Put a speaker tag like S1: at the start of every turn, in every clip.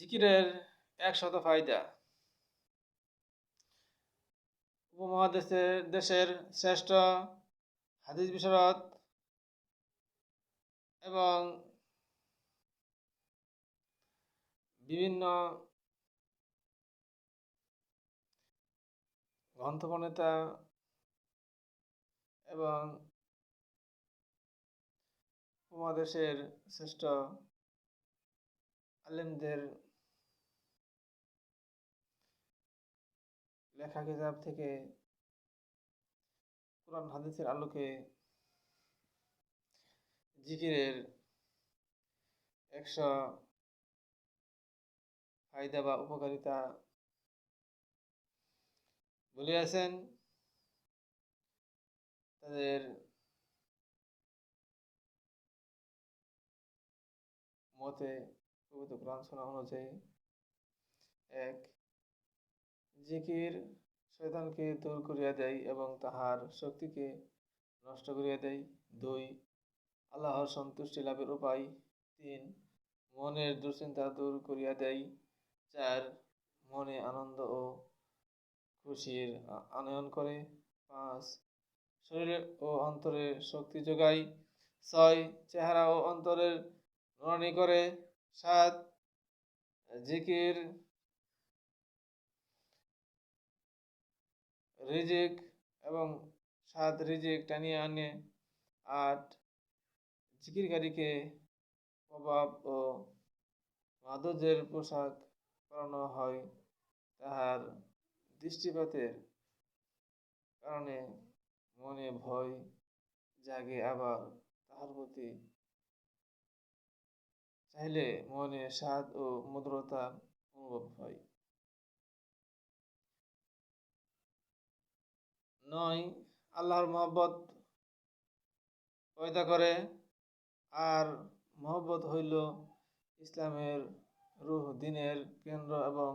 S1: জিকিরের ১০০ ফায়দা। দেশের শ্রেষ্ঠ হাদিস বিশারদ এবং বিভিন্ন গ্রন্থপ্রণেতা এবং উপমহাদেশের শ্রেষ্ঠ আলেমদের লেখা কিতাব থেকে কোরআন হাদিসের আলোকে জিকিরের ১০০ ফায়দা বা উপকারিতা বলিয়াছেন। তাদের মতে পবিত্র কোরআন শোনা অনুযায়ী ১. জিকির শয়তানকে দূর করিয়া দেয় এবং তাহার শক্তিকে নষ্ট করিয়া দেয়। ২. আল্লাহর সন্তুষ্টি লাভের উপায়। ৩. মনের দুশ্চিন্তা দূর করিয়া দেয়। ৪. মনে আনন্দ ও খুশির আনয়ন করে। ৫. শরীরে ও অন্তরে শক্তি যোগায়। ৬. চেহারা ও অন্তরের নুরানি করে। ৭. জিকির রিজিক এবং ৭ রিজিক টানিয়ে আনে। ৮. জিকিরকারীকে প্রভাব ও মাধুর্যের পোশাক পরানো হয়। তাহার দৃষ্টিপাতের কারণে মনে ভয় জাগে, আবার তাহার প্রতি চাইলে মনে স্বাদ ও মধুরতা অনুভব হয়। ৯. আল্লাহর মহব্বত পয়দা করে। আর মহব্বত হইল ইসলামের রূহ, দ্বীনের কেন্দ্র এবং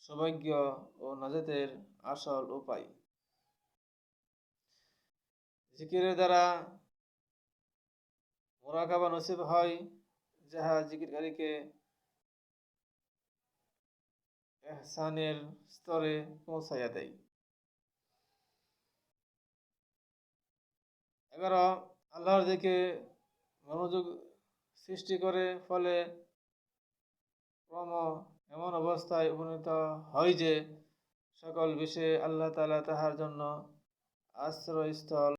S1: সৌভাগ্য ও নাজাতের আসল উপায়। জিকিরের দ্বারা মুরাকাবা নসিব হয়, যাহা জিকিরকারীকে ইহসানের স্তরে পৌঁছাইয়া দেয়। ১১. আল্লাহর দিকে মনোযোগ সৃষ্টি করে, ফলে ক্রম এমন অবস্থায় উপনীত হয় যে সকল বিষয়ে আল্লাহ তাআলা তাহার জন্য আশ্রয়স্থল